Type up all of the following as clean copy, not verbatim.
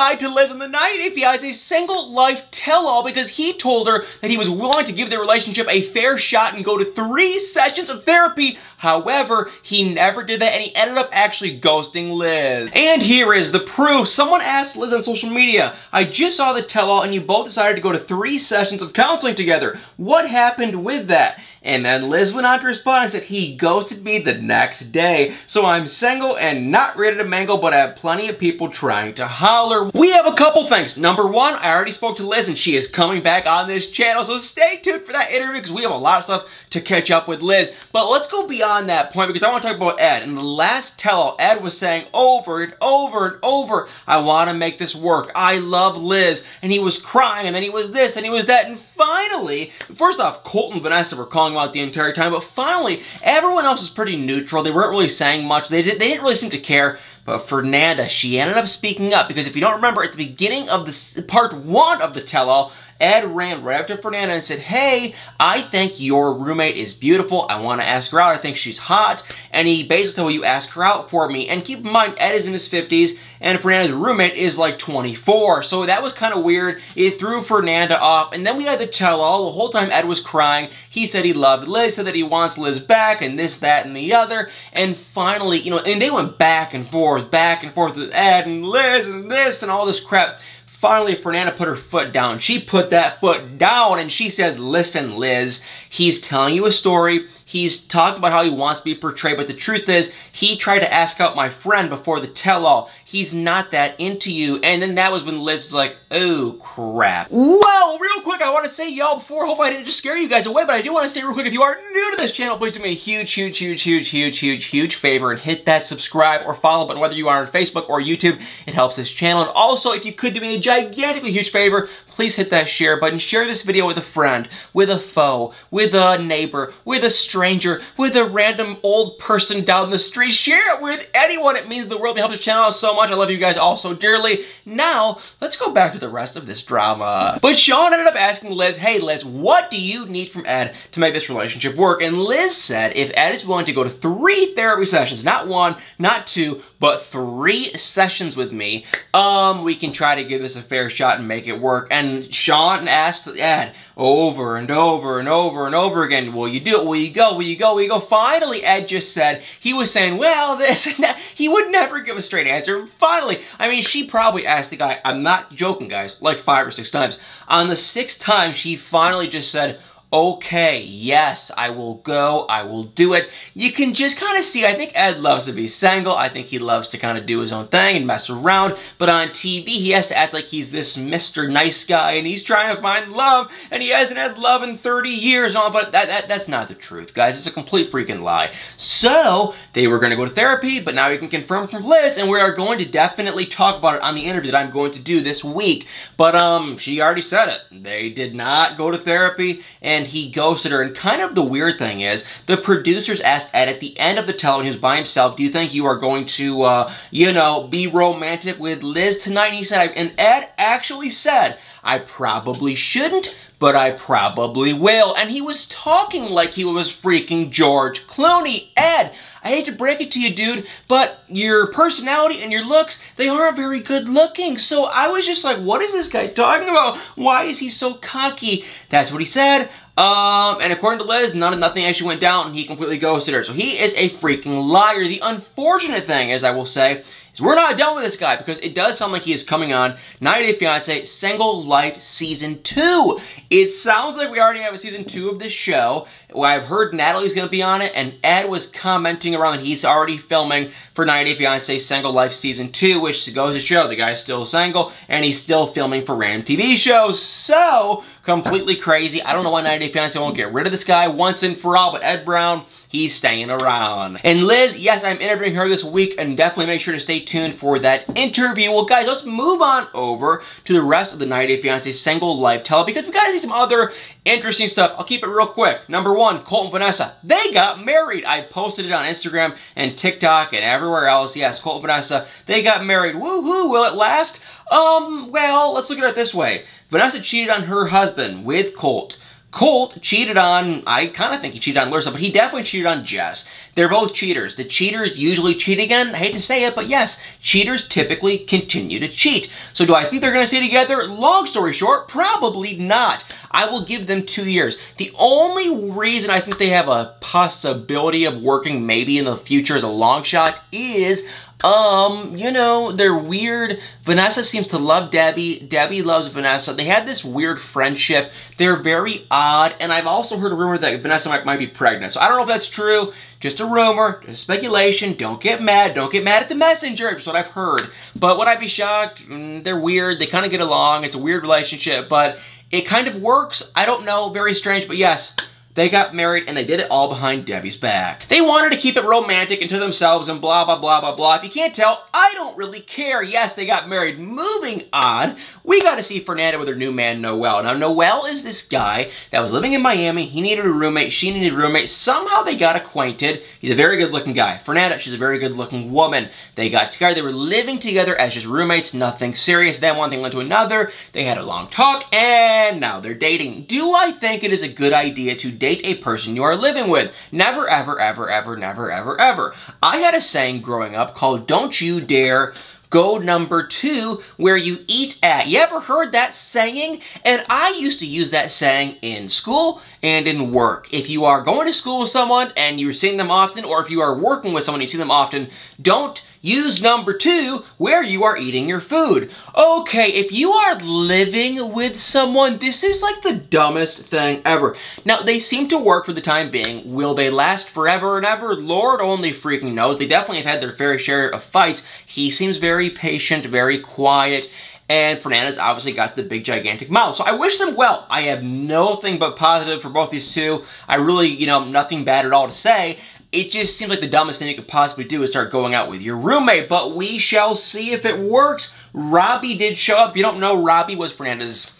lied to Liz on the 90 Day Fiance single life tell-all because he told her that he was willing to give their relationship a fair shot and go to 3 sessions of therapy. However, he never did that and he ended up actually ghosting Liz. And here is the proof. Someone asked Liz on social media, I just saw the tell-all and you both decided to go to 3 sessions of counseling together. What happened with that? And then Liz went on to respond and said, he ghosted me the next day. So I'm single and not ready to mingle, but I have plenty of people trying to holler. We have a couple things. Number one, I already spoke to Liz and she is coming back on this channel. So stay tuned for that interview because we have a lot of stuff to catch up with Liz. But let's go beyond that point because I want to talk about Ed. In the last tell-all, Ed was saying over and over and over, I want to make this work. I love Liz. And he was crying and then he was this and he was that. And finally, first off, Colt and Vanessa were calling him out the entire time. But finally, everyone else was pretty neutral. They weren't really saying much. They didn't really seem to care. But Fernanda, she ended up speaking up because if you don't remember, at the beginning of the part 1 of the tell-all, Ed ran right up to Fernanda and said, hey, I think your roommate is beautiful. I want to ask her out. I think she's hot. And he basically told you ask her out for me. And keep in mind, Ed is in his 50s and Fernanda's roommate is like 24. So that was kind of weird. It threw Fernanda off. And then we had the tell-all. The whole time Ed was crying. He said he loved Liz, said that he wants Liz back and this, that, and the other. And finally, you know, and they went back and forth with Ed and Liz and this and all this crap. Finally, Fernanda put her foot down. She put that foot down and she said, listen, Liz, he's telling you a story. He's talking about how he wants to be portrayed, but the truth is, he tried to ask out my friend before the tell-all. He's not that into you. And then that was when Liz was like, oh, crap. Well, real quick, I want to say, y'all, before, hope I didn't just scare you guys away, but I do want to say real quick, if you are new to this channel, please do me a huge favor and hit that subscribe or follow button, whether you are on Facebook or YouTube. It helps this channel. And also, if you could do me a gigantically huge favor, please hit that share button. Share this video with a friend, with a foe, with a neighbor, with a stranger, with a random old person down the street. Share it with anyone. It means the world. It helps this channel out so much. I love you guys all so dearly. Now, let's go back to the rest of this drama. But Sean ended up asking Liz, hey Liz, what do you need from Ed to make this relationship work? And Liz said if Ed is willing to go to 3 therapy sessions, not 1, not 2, but 3 sessions with me, we can try to give this a fair shot and make it work. And Sean asked Ed over and over and over and over again, will you do it? Will you go? Will you go? Will you go? Finally, Ed just said, he was saying, well, this and that. He would never give a straight answer. Finally, I mean, she probably asked the guy, I'm not joking, guys, like 5 or 6 times. On the 6th time, she finally just said, okay, yes, I will go, I will do it. You can just kind of see, I think Ed loves to be single. I think he loves to kind of do his own thing and mess around. But on TV, he has to act like he's this Mr. Nice Guy and he's trying to find love and he hasn't had love in 30 years. But that's not the truth, guys. It's a complete freaking lie. So, they were going to go to therapy, but now you can confirm from Liz and we are going to definitely talk about it on the interview that I'm going to do this week. But, she already said it. They did not go to therapy and he ghosted her. And kind of the weird thing is, the producers asked Ed at the end of the tell when he was by himself, do you think you are going to, you know, be romantic with Liz tonight? And he said, and Ed actually said, I probably shouldn't, but I probably will. And he was talking like he was freaking George Clooney. Ed, I hate to break it to you, dude, but your personality and your looks, they aren't very good looking. So I was just like, what is this guy talking about? Why is he so cocky? That's what he said. And according to Liz, nothing actually went down and he completely ghosted her. So he is a freaking liar. The unfortunate thing is, I will say, is we're not done with this guy because it does sound like he is coming on 90 Day Fiance Single Life Season 2. It sounds like we already have a Season 2 of this show. Well, I've heard Natalie's going to be on it, and Ed was commenting around that he's already filming for 90 Day Fiance Single Life Season 2, which goes to show the guy's still single, and he's still filming for random TV shows. So, completely crazy. I don't know why 90 Day Fiance won't get rid of this guy once and for all, but Ed Brown, he's staying around. And Liz, yes, I'm interviewing her this week, and definitely make sure to stay tuned for that interview. Well, guys, let's move on over to the rest of the 90 Day Fiance Single Life tell, because we gotta see some other interesting stuff. I'll keep it real quick. Number 1, Colt and Vanessa. They got married. I posted it on Instagram and TikTok and everywhere else. Yes, Colt and Vanessa, they got married. Woohoo! Will it last? Well, let's look at it this way. Vanessa cheated on her husband with Colt. Colt cheated on, I kind of think he cheated on Larsa, but he definitely cheated on Jess. They're both cheaters. The cheaters usually cheat again. I hate to say it, but yes, cheaters typically continue to cheat. So do I think they're going to stay together? Long story short, probably not. I will give them 2 years. The only reason I think they have a possibility of working maybe in the future as a long shot is you know, they're weird. Vanessa seems to love Debbie. Debbie loves Vanessa. They have this weird friendship. They're very odd, and I've also heard a rumor that Vanessa might be pregnant. So I don't know if that's true. Just a rumor, just speculation. Don't get mad. Don't get mad at the messenger. That's what I've heard. But would I be shocked? They're weird. They kind of get along. It's a weird relationship, but it kind of works. I don't know. Very strange, but yes. They got married, and they did it all behind Debbie's back. They wanted to keep it romantic and to themselves and blah, blah, blah, blah, blah. If you can't tell, I don't really care. Yes, they got married. Moving on, we got to see Fernanda with her new man, Noel. Now, Noel is this guy that was living in Miami. He needed a roommate. She needed a roommate. Somehow they got acquainted. He's a very good-looking guy. Fernanda, she's a very good-looking woman. They got together. They were living together as just roommates, nothing serious. Then one thing led to another. They had a long talk, and now they're dating. Do I think it is a good idea to date a person you are living with? Never, ever, ever, ever, never, ever, ever. I had a saying growing up called, don't you dare go number 2 where you eat at. You ever heard that saying? And I used to use that saying in school and in work. If you are going to school with someone and you're seeing them often, or if you are working with someone and you see them often, don't use number 2 where you are eating your food. Okay, if you are living with someone, this is like the dumbest thing ever. Now, they seem to work for the time being. Will they last forever and ever? Lord only freaking knows. They definitely have had their fair share of fights. He seems very patient, very quiet, and Fernanda's obviously got the big gigantic mouth. So I wish them well. I have nothing but positive for both these two. I really, you know, nothing bad at all to say. It just seems like the dumbest thing you could possibly do is start going out with your roommate, but we shall see if it works. Robbie did show up. If you don't know, Robbie was Fernanda's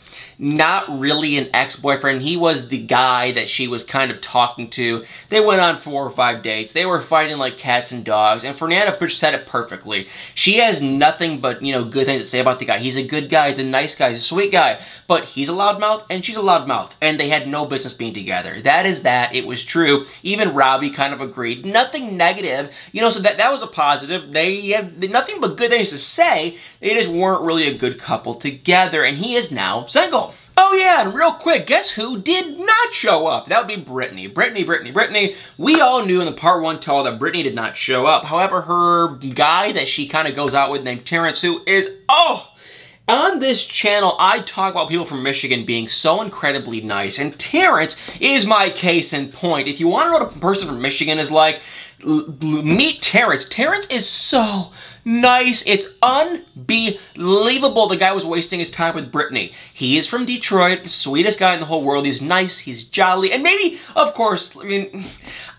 not really an ex-boyfriend. He was the guy that she was kind of talking to. They went on 4 or 5 dates. They were fighting like cats and dogs, and Fernanda said it perfectly. She has nothing but, you know, good things to say about the guy. He's a good guy, he's a nice guy, he's a sweet guy, but he's a loudmouth and she's a loudmouth, and they had no business being together. That is that. It was true. Even Robbie kind of agreed. Nothing negative, you know, so that was a positive. They have nothing but good things to say. They just weren't really a good couple together, and he is now single. Oh yeah, and real quick, guess who did not show up? That would be Brittany. Brittany. We all knew in the part 1 tell that Brittany did not show up. However, her guy that she kind of goes out with named Terrence, who is, on this channel, I talk about people from Michigan being so incredibly nice, and Terrence is my case in point. If you want to know what a person from Michigan is like, meet Terrence. Terrence is so nice. It's unbelievable. The guy was wasting his time with Brittany. He is from Detroit, the sweetest guy in the whole world. He's nice, he's jolly, and maybe, of course, I mean,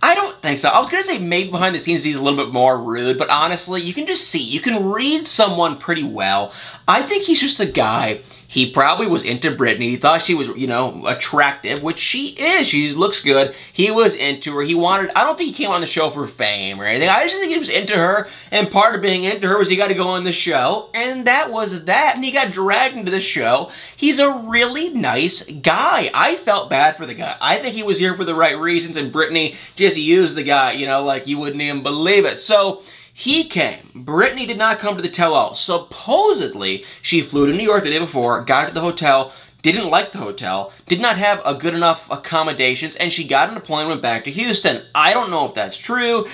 I don't think so. I was going to say maybe behind the scenes he's a little bit more rude, but honestly, you can just see, you can read someone pretty well. I think he's just a guy. He probably was into Brittany. He thought she was, you know, attractive, which she is. She looks good. He was into her. He wanted, I don't think he came on the show for fame or anything. I just think he was into her, and part of being into her was he got to go on the show, and that was that, and he got dragged into the show. He's a really nice guy. I felt bad for the guy. I think he was here for the right reasons, and Brittany just used the guy, you know, like you wouldn't even believe it. So he came. Brittany did not come to the tell-all. Supposedly, she flew to New York the day before, got to the hotel, didn't like the hotel, did not have a good enough accommodations, and she got on a plane and went back to Houston. I don't know if that's true.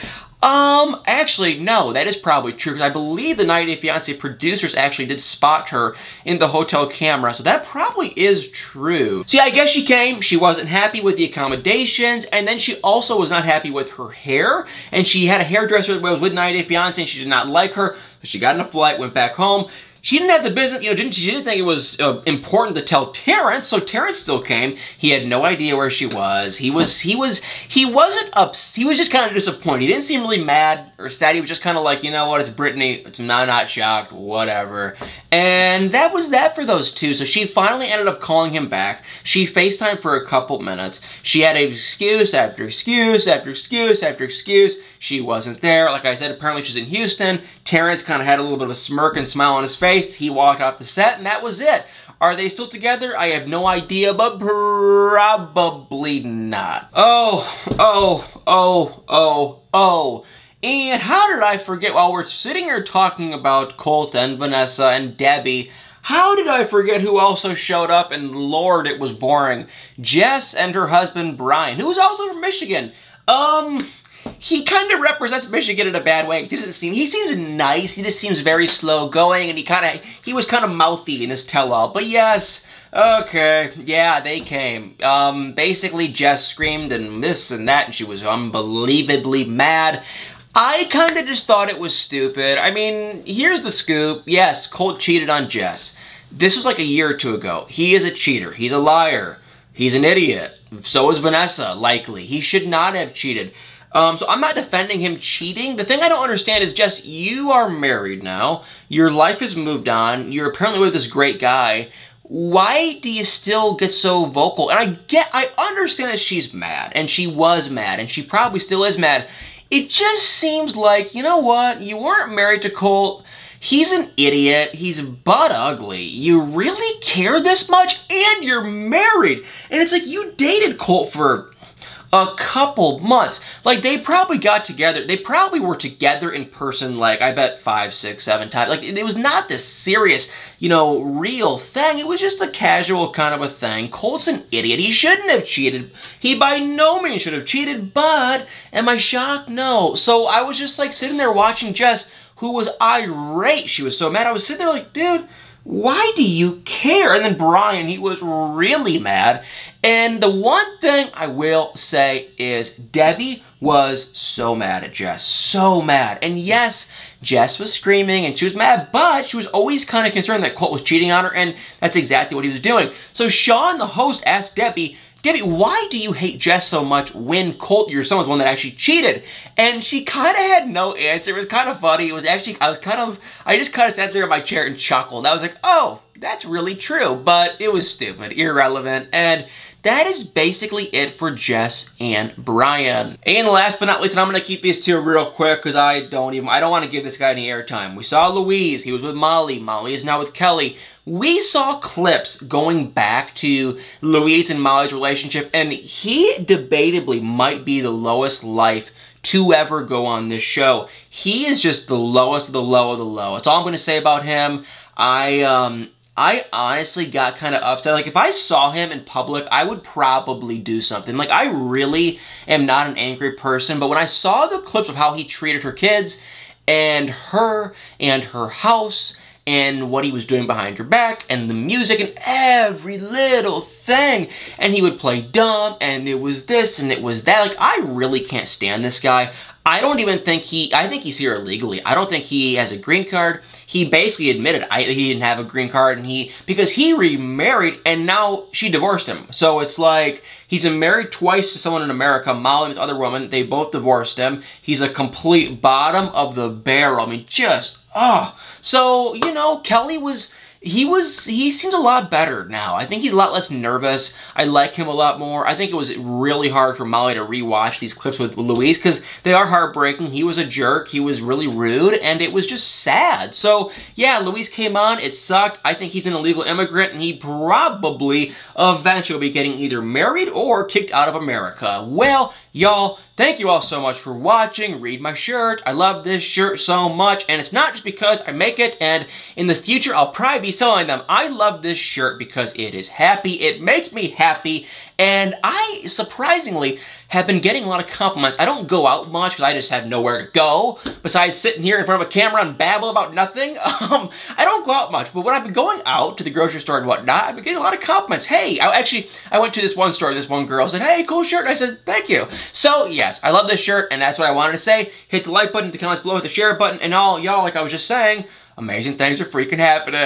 Actually, no, that is probably true, because I believe the 90 Day Fiance producers actually did spot her in the hotel camera, so that probably is true. So yeah, I guess she came, she wasn't happy with the accommodations, and then she also was not happy with her hair, and she had a hairdresser that was with 90 Day Fiance, and she did not like her, so she got on a flight, went back home. She didn't have the business, you know, she didn't think it was important to tell Terrence, so Terrence still came. He had no idea where she was. He wasn't he was just kind of disappointed. He didn't seem really mad or sad. He was just kind of like, you know what, it's Brittany. I'm not shocked, whatever. And that was that for those two. So she finally ended up calling him back. She FaceTimed for a couple minutes. She had an excuse after excuse after excuse after excuse. She wasn't there. Like I said, apparently she's in Houston. Terrence kind of had a little bit of a smirk and smile on his face. He walked off the set, and that was it. Are they still together? I have no idea, but probably not. Oh. And how did I forget, while we're sitting here talking about Colt and Vanessa and Debbie, how did I forget who also showed up? And Lord, it was boring. Jess and her husband, Brian, who was also from Michigan. He kind of represents Michigan in a bad way. He seems nice. He just seems very slow going, and he was kind of mouthy in this tell-all. But yes, okay, yeah, they came. Basically, Jess screamed and this and that, and she was unbelievably mad. I kind of just thought it was stupid. I mean, here's the scoop. Yes, Colt cheated on Jess. This was like a year or two ago. He is a cheater. He's a liar. He's an idiot. So is Vanessa, likely. He should not have cheated. So I'm not defending him cheating. The thing I don't understand is, Jess, you are married now. Your life has moved on. You're apparently with this great guy. Why do you still get so vocal? And I understand that she's mad, and she was mad, and she probably still is mad. It just seems like, you know what? You weren't married to Colt. He's an idiot. He's butt ugly. You really care this much? And you're married. And it's like you dated Colt for a couple months. Like, they probably got together. They probably were together in person, like, I bet 5, 6, 7 times. Like, it was not this serious, you know, real thing. It was just a casual kind of a thing. Colt's an idiot. He shouldn't have cheated. He by no means should have cheated, but am I shocked? No. So I was just, like, sitting there watching Jess, who was irate. She was so mad. I was sitting there like, dude, why do you care? And then Brian, he was really mad. And the one thing I will say is Debbie was so mad at Jess. So mad. And yes, Jess was screaming and she was mad, but she was always kind of concerned that Colt was cheating on her, and that's exactly what he was doing. So Sean, the host, asked Debbie, why do you hate Jess so much when Colt, your son, was one that actually cheated? And she kind of had no answer. It was kind of funny. It was actually, I just kind of sat there in my chair and chuckled. I was like, oh, that's really true. But it was stupid, irrelevant, and that is basically it for Jess and Brian. And last but not least, and I'm going to keep these two real quick because I don't want to give this guy any airtime. We saw Louise. He was with Molly. Molly is now with Kelly. We saw clips going back to Louise and Molly's relationship, and he debatably might be the lowest life to ever go on this show. He is just the lowest of the low of the low. That's all I'm going to say about him. I honestly got kind of upset. Like, if I saw him in public, I would probably do something. Like, I really am not an angry person, but when I saw the clips of how he treated her kids and her house and what he was doing behind her back and the music and every little thing, and he would play dumb, and it was this and it was that. Like, I really can't stand this guy. I don't even think I think he's here illegally. I don't think he has a green card. He basically admitted he didn't have a green card, and because he remarried and now she divorced him. So it's like he's been married twice to someone in America, Molly and this other woman. They both divorced him. He's a complete bottom of the barrel. I mean, just, So, you know, Kelly he seems a lot better now. I think he's a lot less nervous. I like him a lot more. I think it was really hard for Molly to rewatch these clips with Louise because they are heartbreaking. He was a jerk. He was really rude, and it was just sad. So, yeah, Louise came on. It sucked. I think he's an illegal immigrant, and he probably eventually will be getting either married or kicked out of America. Well, y'all, thank you all so much for watching. Read my shirt. I love this shirt so much, and it's not just because I make it, and in the future I'll probably be selling them. I love this shirt because it is happy. It makes me happy, and I, surprisingly, have been getting a lot of compliments. I don't go out much because I just have nowhere to go besides sitting here in front of a camera and babble about nothing. I don't go out much, but when I've been going out to the grocery store and whatnot, I've been getting a lot of compliments. Hey, I went to this one store, this one girl said, hey, cool shirt, and I said, thank you. So, yes, I love this shirt, and that's what I wanted to say. Hit the like button, the comments below, hit the share button, and all y'all, like I was just saying, amazing things are freaking happening.